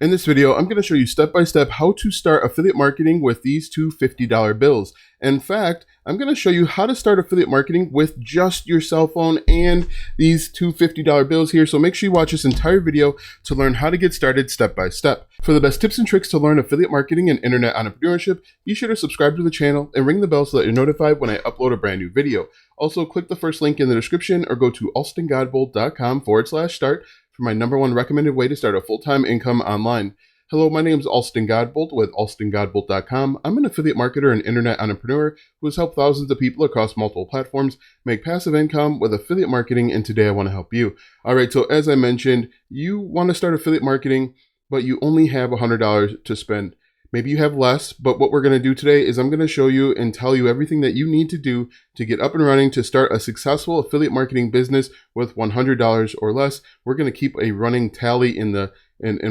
In this video, I'm going to show you step by step how to start affiliate marketing with these two $50 bills. In fact, I'm going to show you how to start affiliate marketing with just your cell phone and these two $50 bills here. So make sure you watch this entire video to learn how to get started step by step. For the best tips and tricks to learn affiliate marketing and internet entrepreneurship, be sure to subscribe to the channel and ring the bell so that you're notified when I upload a brand new video. Also, click the first link in the description or go to alstongodbold.com/start for my #1 recommended way to start a full-time income online. Hello, my name is Alston Godbold with alstongodbold.com. I'm an affiliate marketer and internet entrepreneur who has helped thousands of people across multiple platforms make passive income with affiliate marketing, and today I want to help you. All right, so as I mentioned, you want to start affiliate marketing, but you only have $100 to spend. Maybe you have less, but what we're going to do today is I'm going to show you and tell you everything that you need to do to get up and running to start a successful affiliate marketing business with $100 or less. We're going to keep a running tally in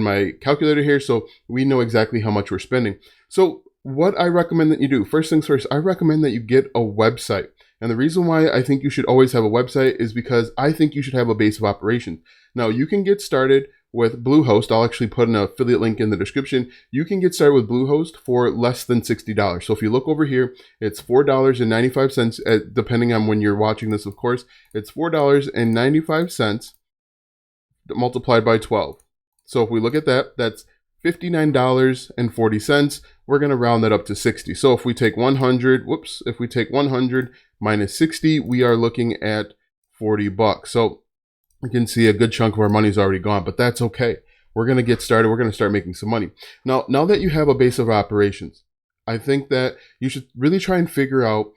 my calculator here so we know exactly how much we're spending. So what I recommend that you do, first things first, I recommend that you get a website. And the reason why I think you should always have a website is because I think you should have a base of operations. Now, you can get started with Bluehost. I'll actually put an affiliate link in the description. You can get started with Bluehost for less than $60. So if you look over here, it's $4.95, depending on when you're watching this, of course. It's $4.95 multiplied by 12. So if we look at that, that's $59.40. We're going to round that up to 60. So if we take 100, if we take 100 minus 60, we are looking at $40. So you can see a good chunk of our money is already gone, but that's okay. We're going to get started. We're going to start making some money. Now that you have a base of operations, I think that you should really try and figure out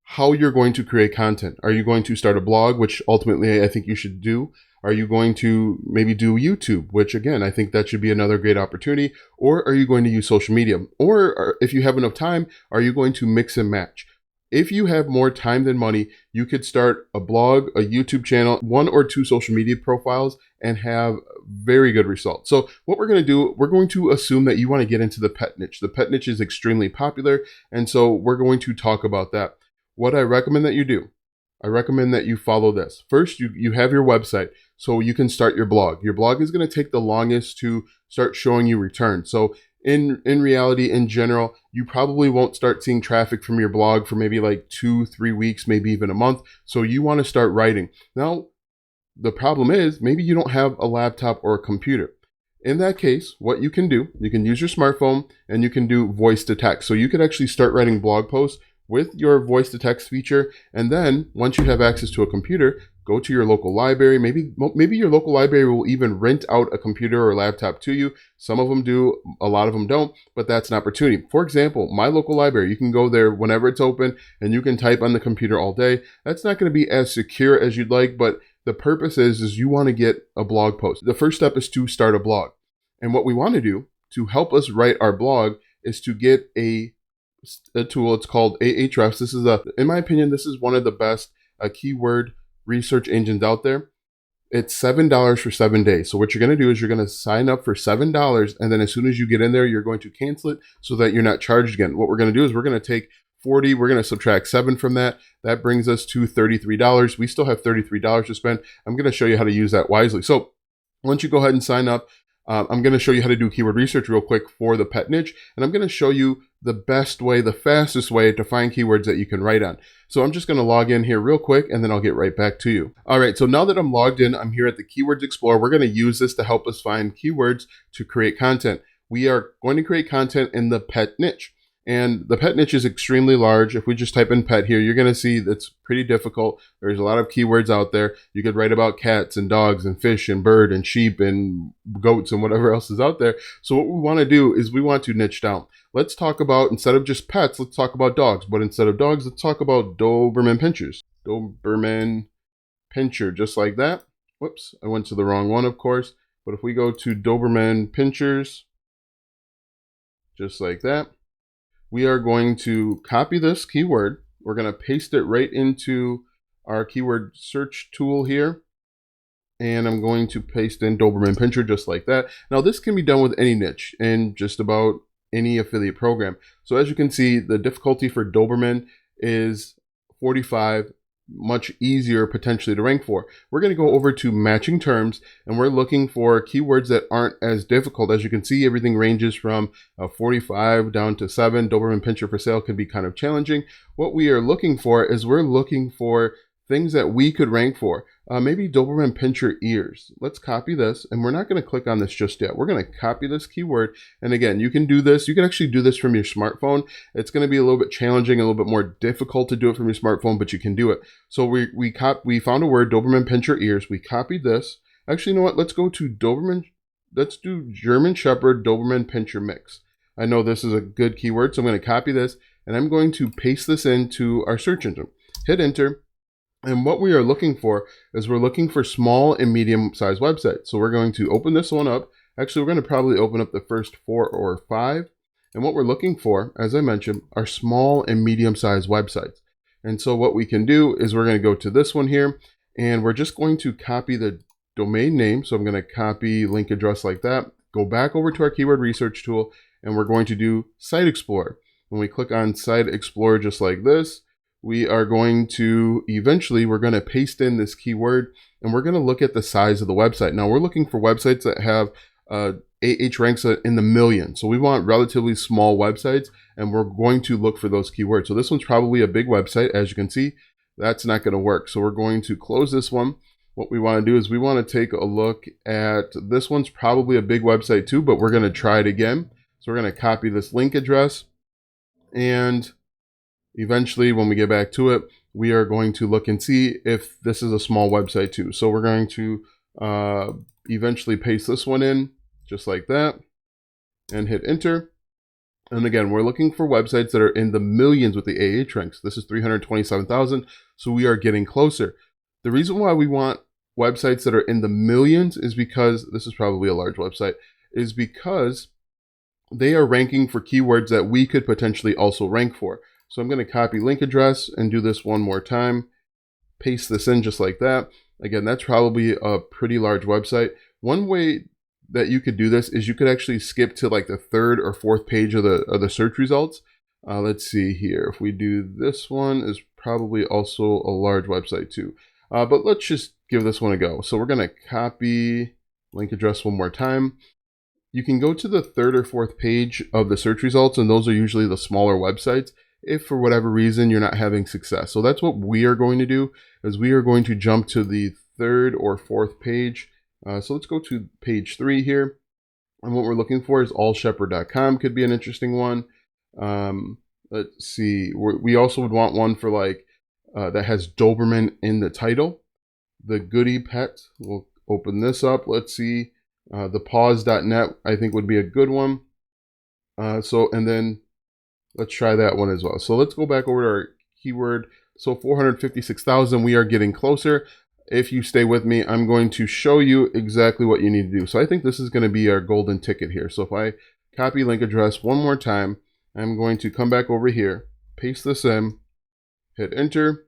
how you're going to create content. Are you going to start a blog, which ultimately I think you should do? Are you going to maybe do YouTube, which again, I think that should be another great opportunity? Or are you going to use social media? Or if you have enough time, are you going to mix and match? If you have more time than money, you could start a blog, a YouTube channel, 1 or 2 social media profiles, and have very good results. So what we're going to do, we're going to assume that you want to get into the pet niche. The pet niche is extremely popular, and so we're going to talk about that. What I recommend that you do, I recommend that you follow this. First, you have your website, so you can start your blog. Your blog is going to take the longest to start showing you returns. So in reality, in general, you probably won't start seeing traffic from your blog for maybe like 2-3 weeks, maybe even a month. So you want to start writing. Now, the problem is maybe you don't have a laptop or a computer. In that case, what you can do, you can use your smartphone and you can do voice to text. So you could actually start writing blog posts with your voice to text feature. And then once you have access to a computer, go to your local library. Maybe your local library will even rent out a computer or laptop to you. Some of them do, a lot of them don't, but that's an opportunity. For example, my local library, you can go there whenever it's open and you can type on the computer all day. That's not going to be as secure as you'd like, but the purpose is you want to get a blog post. The first step is to start a blog. And what we want to do to help us write our blog is to get a tool. It's called Ahrefs. This is in my opinion, this is one of the best keyword research engines out there. It's $7 for 7 days. So what you're going to do is you're going to sign up for $7, and then as soon as you get in there, you're going to cancel it so that you're not charged again. What we're going to do is we're going to take 40, we're going to subtract 7 from that. That brings us to $33. We still have $33 to spend. I'm going to show you how to use that wisely. So once you go ahead and sign up, I'm going to show you how to do keyword research real quick for the pet niche, and I'm going to show you the best way, the fastest way to find keywords that you can write on. So I'm just going to log in here real quick, and then I'll get right back to you. All right, so now that I'm logged in, I'm here at the Keywords Explorer. We're going to use this to help us find keywords to create content. We are going to create content in the pet niche. And the pet niche is extremely large. If we just type in pet here, you're going to see that's pretty difficult. There's a lot of keywords out there. You could write about cats and dogs and fish and bird and sheep and goats and whatever else is out there. So what we want to do is we want to niche down. Let's talk about, instead of just pets, let's talk about dogs. But instead of dogs, let's talk about Doberman Pinschers. Doberman Pinscher, just like that. Whoops, I went to the wrong one, of course. But if we go to Doberman Pinschers, just like that, we are going to copy this keyword. We're going to paste it right into our keyword search tool here. And I'm going to paste in Doberman Pinscher just like that. Now this can be done with any niche and just about any affiliate program. So as you can see, the difficulty for Doberman is 45. much easier potentially to rank for. We're going to go over to matching terms, and we're looking for keywords that aren't as difficult. As you can see, everything ranges from 45 down to 7. Doberman Pinscher for sale can be kind of challenging. What we are looking for is we're looking for things that we could rank for. Maybe Doberman Pinscher ears. Let's copy this, and we're not going to click on this just yet. We're going to copy this keyword, and again, you can do this. You can actually do this from your smartphone. It's going to be a little bit challenging, a little bit more difficult to do it from your smartphone, but you can do it. So we found a word, Doberman Pinscher ears. We copied this. Actually, you know what? Let's go to Doberman. Let's do German Shepherd Doberman Pinscher mix. I know this is a good keyword, so I'm going to copy this, and I'm going to paste this into our search engine. Hit enter. And what we are looking for is we're looking for small and medium-sized websites. So we're going to open this one up. Actually, we're going to probably open up the first 4 or 5. And what we're looking for, as I mentioned, are small and medium-sized websites. And so what we can do is we're going to go to this one here, and we're just going to copy the domain name. So I'm going to copy link address like that, go back over to our keyword research tool, and we're going to do Site Explorer. When we click on Site Explorer just like this, we are going to we're going to paste in this keyword, and we're going to look at the size of the website. Now we're looking for websites that have AH ranks in the millions. So we want relatively small websites, and we're going to look for those keywords. So this one's probably a big website. As you can see, that's not going to work. So we're going to close this one. What we want to do is we want to take a look at this one's probably a big website too, but we're going to try it again. So we're going to copy this link address, and eventually, when we get back to it, we are going to look and see if this is a small website too. So we're going to eventually paste this one in just like that and hit enter. And again, we're looking for websites that are in the millions with the AH ranks. This is 327,000, so we are getting closer. The reason why we want websites that are in the millions is because, this is probably a large website, is because they are ranking for keywords that we could potentially also rank for. So I'm going to copy link address and do this one more time. Paste this in just like that. Again, that's probably a pretty large website. One way that you could do this is you could actually skip to like the 3rd or 4th page of the search results. Let's see here. If we do this one, is probably also a large website too. But let's just give this one a go. So we're going to copy link address one more time. You can go to the 3rd or 4th page of the search results, and those are usually the smaller websites if for whatever reason you're not having success. So that's what we are going to do, is we are going to jump to the 3rd or 4th page. So let's go to page 3 here. And what we're looking for is allshepherd.com could be an interesting one. Let's see. We also would want one for like that has Doberman in the title. The Goody Pet. We'll open this up. Let's see. The paws.net I think would be a good one. And then let's try that one as well. So let's go back over to our keyword. So 456,000, we are getting closer. If you stay with me, I'm going to show you exactly what you need to do. So I think this is going to be our golden ticket here. So if I copy link address one more time, I'm going to come back over here, paste this in, hit enter.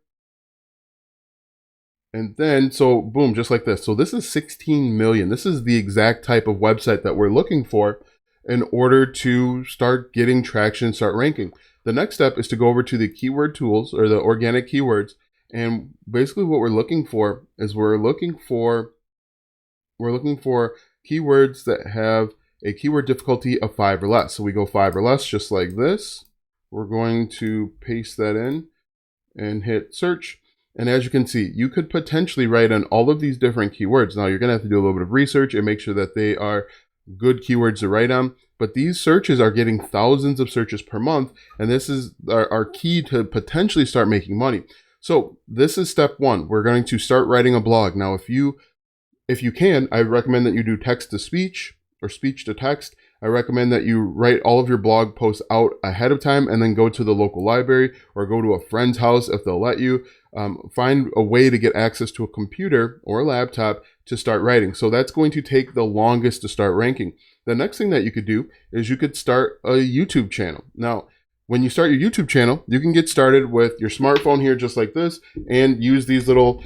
And then, so boom, just like this. So this is 16 million. This is the exact type of website that we're looking for in order to start getting traction, start ranking. The next step is to go over to the keyword tools or the organic keywords. And basically what we're looking for is we're looking for keywords that have a keyword difficulty of 5 or less. So we go 5 or less, just like this. We're going to paste that in and hit search. And as you can see, you could potentially write on all of these different keywords. Now you're going to have to do a little bit of research and make sure that they are good keywords to write on. But these searches are getting thousands of searches per month. And this is our key to potentially start making money. So this is step 1. We're going to start writing a blog. Now, if you can, I recommend that you do text to speech or speech to text. I recommend that you write all of your blog posts out ahead of time and then go to the local library or go to a friend's house if they'll let you. Find a way to get access to a computer or a laptop to start writing. So that's going to take the longest to start ranking. The next thing that you could do is you could start a YouTube channel. Now, when you start your YouTube channel, you can get started with your smartphone here just like this and use these little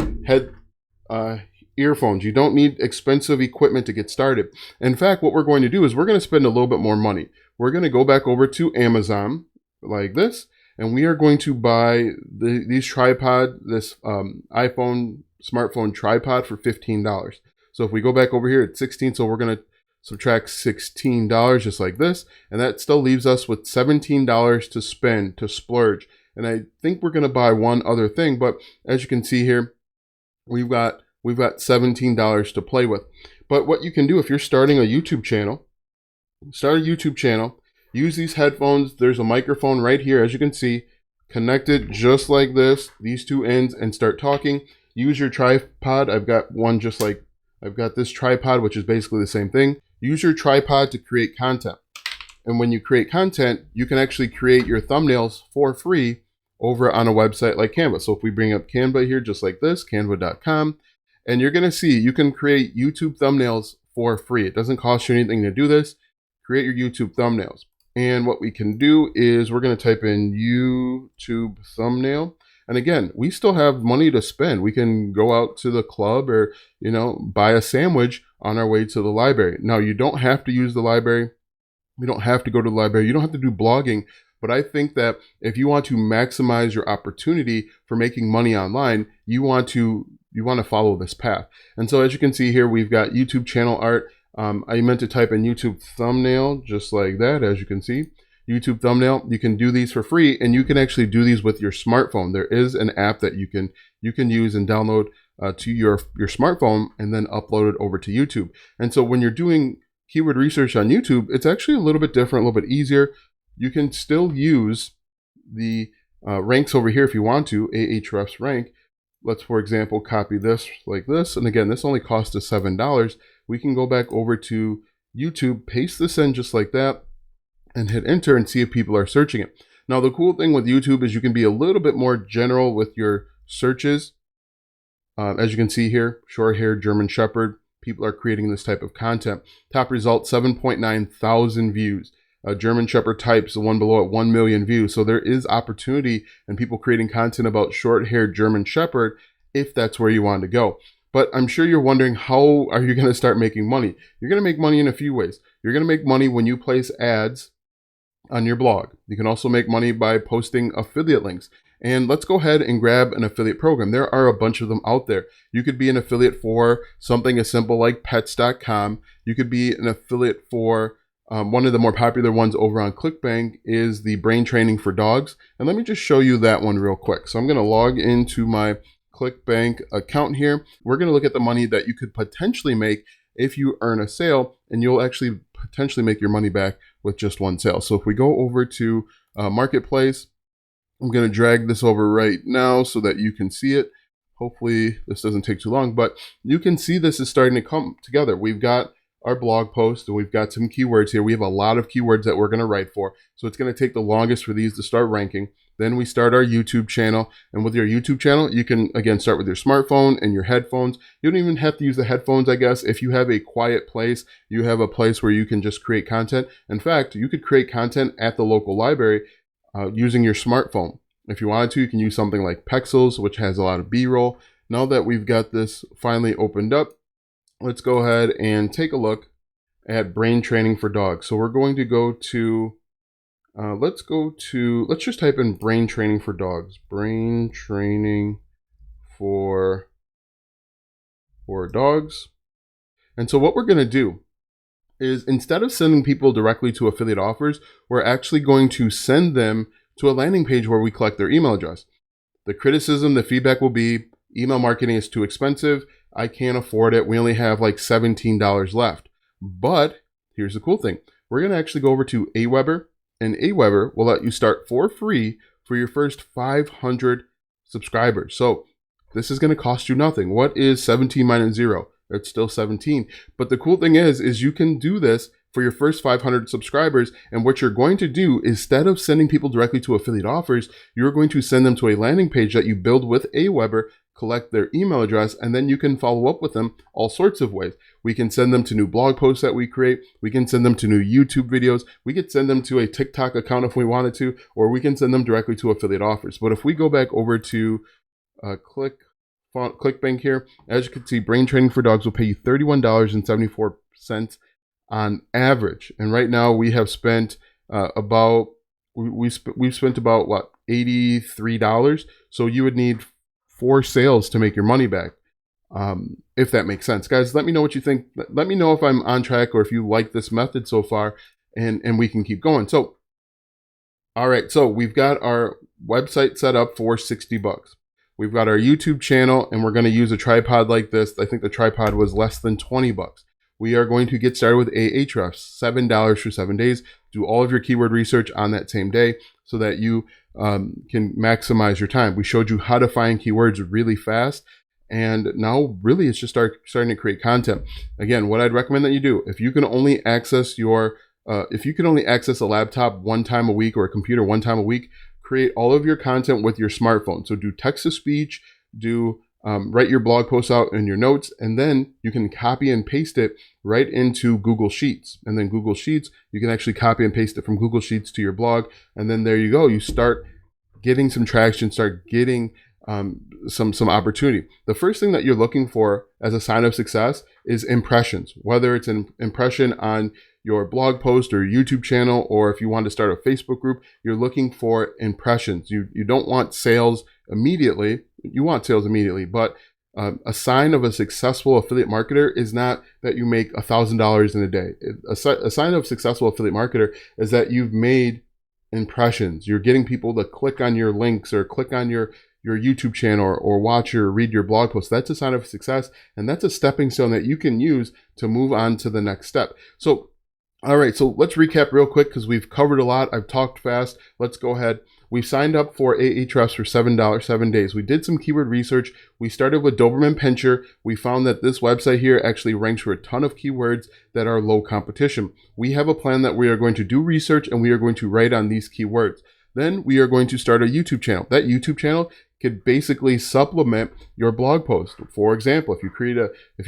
earphones. You don't need expensive equipment to get started. In fact, what we're going to do is we're going to spend a little bit more money. We're going to go back over to Amazon like this, and we are going to buy this iPhone smartphone tripod for $15. So if we go back over here at 16, so we're going to subtract $16 just like this, and that still leaves us with $17 to spend, to splurge. And I think we're going to buy one other thing, but as you can see here, we've got $17 to play with. But what you can do if you're starting a YouTube channel, use these headphones. There's a microphone right here, as you can see, connect it just like this, these two ends, and start talking. Use your tripod. I've got this tripod, which is basically the same thing. Use your tripod to create content. And when you create content, you can actually create your thumbnails for free over on a website like Canva. So if we bring up Canva here, just like this, canva.com, and you're going to see you can create YouTube thumbnails for free. It doesn't cost you anything to do this. Create your YouTube thumbnails. And what we can do is we're going to type in YouTube thumbnail. And again, we still have money to spend. We can go out to the club or, buy a sandwich on our way to the library. Now, you don't have to use the library. You don't have to go to the library. You don't have to do blogging. But I think that if you want to maximize your opportunity for making money online, you want to follow this path. And so as you can see here, we've got YouTube channel art. I meant to type in YouTube thumbnail just like that, as you can see. YouTube thumbnail, you can do these for free, and you can actually do these with your smartphone. There is an app that you can use and download to your smartphone and then upload it over to YouTube. And so when you're doing keyword research on YouTube, it's actually a little bit different, a little bit easier. You can still use the ranks over here if you want to, Ahrefs rank. Let's, for example, copy this like this. And again, this only cost us $7. We can go back over to YouTube, paste this in just like that, and hit enter and see if people are searching it. Now, the cool thing with YouTube is you can be a little bit more general with your searches. As you can see here, short-haired German Shepherd, people are creating this type of content. Top result, 7.9 thousand views. German Shepherd types, the one below it, 1 million views. So there is opportunity and people creating content about short-haired German Shepherd if that's where you want to go. But I'm sure you're wondering, how are you going to start making money? You're going to make money in a few ways. You're going to make money when you place ads on your blog. You can also make money by posting affiliate links. And let's go ahead and grab an affiliate program. There are a bunch of them out there. You could be an affiliate for something as simple like pets.com. You could be an affiliate for one of the more popular ones over on ClickBank is the brain training for dogs. And let me just show you that one real quick. So I'm going to log into my ClickBank account here. We're going to look at the money that you could potentially make if you earn a sale, and you'll actually potentially make your money back with just one sale. So if we go over to Marketplace, I'm going to drag this over right now so that you can see it. Hopefully this doesn't take too long, but you can see this is starting to come together. We've got our blog post, and we've got some keywords here. We have a lot of keywords that we're going to write for. So it's going to take the longest for these to start ranking. Then we start our YouTube channel. And with your YouTube channel, you can, again, start with your smartphone and your headphones. You don't even have to use the headphones, I guess. If you have a quiet place, you have a place where you can just create content. In fact, you could create content at the local library using your smartphone. If you wanted to, you can use something like Pexels, which has a lot of B-roll. Now that we've got this finally opened up, let's go ahead and take a look at brain training for dogs. So we're going to go to, let's just type in brain training for dogs. Brain training for dogs. And so what we're going to do is, instead of sending people directly to affiliate offers, we're actually going to send them to a landing page where we collect their email address. The criticism, the feedback will be, email marketing is too expensive. I can't afford it. We only have like $17 left. But here's the cool thing. We're going to actually go over to Aweber, and Aweber will let you start for free for your first 500 subscribers. So this is going to cost you nothing. What is 17 minus 0? It's still 17. But the cool thing is you can do this for your first 500 subscribers. And what you're going to do, instead of sending people directly to affiliate offers, you're going to send them to a landing page that you build with Aweber, collect their email address, and then you can follow up with them all sorts of ways. We can send them to new blog posts that we create. We can send them to new YouTube videos. We could send them to a TikTok account if we wanted to, or we can send them directly to affiliate offers. But if we go back over to ClickBank here, as you can see, Brain Training for Dogs will pay you $31.74 on average. And right now we have spent we've spent about what, $83. So you would need 4 sales to make your money back. If that makes sense. Guys, let me know what you think. Let me know if I'm on track or if you like this method so far, and we can keep going. So, all right, so we've got our website set up for $60. We've got our YouTube channel, and we're going to use a tripod like this. I think the tripod was less than $20. We are going to get started with Ahrefs, $7 for 7 days. Do all of your keyword research on that same day so that you can maximize your time. We showed you how to find keywords really fast. And now really it's just starting to create content. Again, what I'd recommend that you do, if you can only access a laptop one time a week or a computer one time a week, create all of your content with your smartphone. So do text to speech, write your blog posts out in your notes, and then you can copy and paste it right into Google Sheets. And then Google Sheets, you can actually copy and paste it from Google Sheets to your blog. And then there you go. You start getting some traction, start getting some opportunity. The first thing that you're looking for as a sign of success is impressions, whether it's an impression on your blog post or YouTube channel, or if you want to start a Facebook group, you're looking for impressions. You don't want sales immediately. You want sales immediately, but a sign of a successful affiliate marketer is not that you make $1,000 in a day. A sign of a successful affiliate marketer is that you've made impressions. You're getting people to click on your links or click on your YouTube channel or watch or read your blog post. That's a sign of success, and that's a stepping stone that you can use to move on to the next step. So, all right, so let's recap real quick because we've covered a lot. I've talked fast. Let's go ahead. We signed up for Ahrefs for $7, 7 days. We did some keyword research. We started with Doberman Pinscher. We found that this website here actually ranks for a ton of keywords that are low competition. We have a plan that we are going to do research and we are going to write on these keywords. Then we are going to start a YouTube channel. That YouTube channel could basically supplement your blog post. For example, if you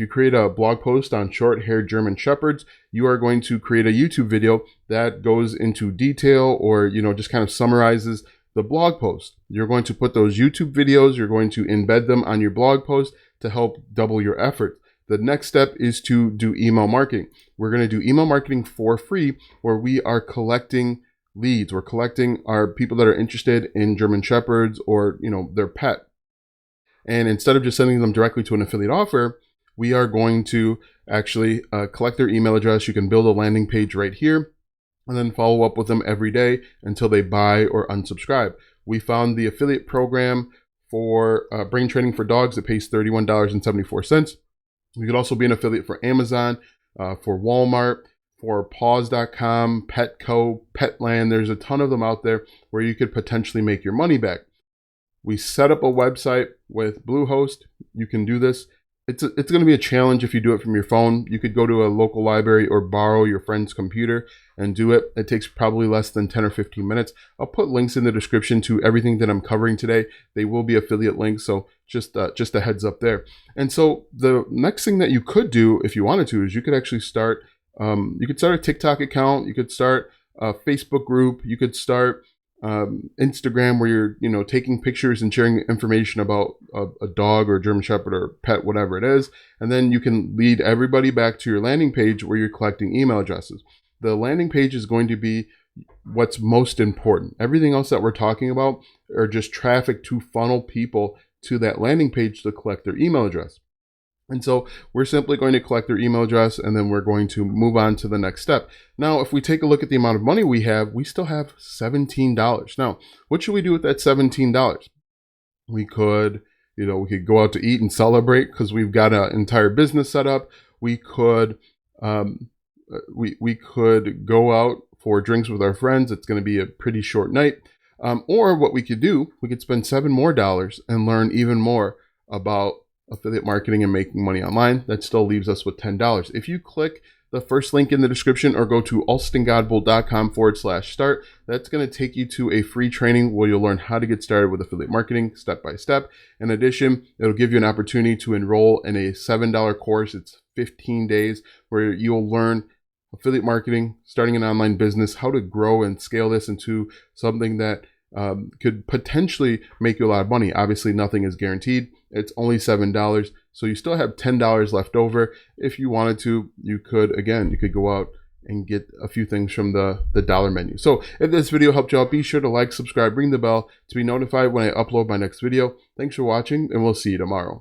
create a blog post on short-haired German Shepherds, you are going to create a YouTube video that goes into detail or just kind of summarizes the blog post. You're going to put those YouTube videos, you're going to embed them on your blog post to help double your effort. The next step is to do email marketing. We're going to do email marketing for free, where we are collecting leads. We're collecting our people that are interested in German Shepherds or their pet. And instead of just sending them directly to an affiliate offer, we are going to actually collect their email address. You can build a landing page right here and then follow up with them every day until they buy or unsubscribe. We found the affiliate program for Brain Training for Dogs that pays $31.74. You could also be an affiliate for Amazon, for Walmart, for paws.com, Petco, Petland. There's a ton of them out there where you could potentially make your money back. We set up a website with Bluehost. You can do this. It's going to be a challenge if you do it from your phone. You could go to a local library or borrow your friend's computer and do it. It takes probably less than 10 or 15 minutes. I'll put links in the description to everything that I'm covering today. They will be affiliate links, so just a heads up there. And so the next thing that you could do if you wanted to is you could actually start a TikTok account. You could start a Facebook group. You could start Instagram, where you're taking pictures and sharing information about a dog or a German Shepherd or pet, whatever it is, and then you can lead everybody back to your landing page where you're collecting email addresses. The landing page is going to be what's most important. Everything else that we're talking about are just traffic to funnel people to that landing page to collect their email address. And so we're simply going to collect their email address, and then we're going to move on to the next step. Now, if we take a look at the amount of money we have, we still have $17. Now, what should we do with that $17? We could go out to eat and celebrate because we've got an entire business set up. We could we could go out for drinks with our friends. It's going to be a pretty short night. Or what we could do, we could spend $7 more and learn even more about affiliate marketing and making money online. That still leaves us with $10. If you click the first link in the description or go to alstongodbolt.com/start, that's going to take you to a free training where you'll learn how to get started with affiliate marketing step by step. In addition, it'll give you an opportunity to enroll in a $7 course. It's 15 days where you'll learn affiliate marketing, starting an online business, how to grow and scale this into something that could potentially make you a lot of money. Obviously, nothing is guaranteed. It's only $7, so you still have $10 left over. If you wanted to, you could go out and get a few things from the dollar menu. So if this video helped you out, be sure to like, subscribe, ring the bell to be notified when I upload my next video. Thanks for watching, and we'll see you tomorrow.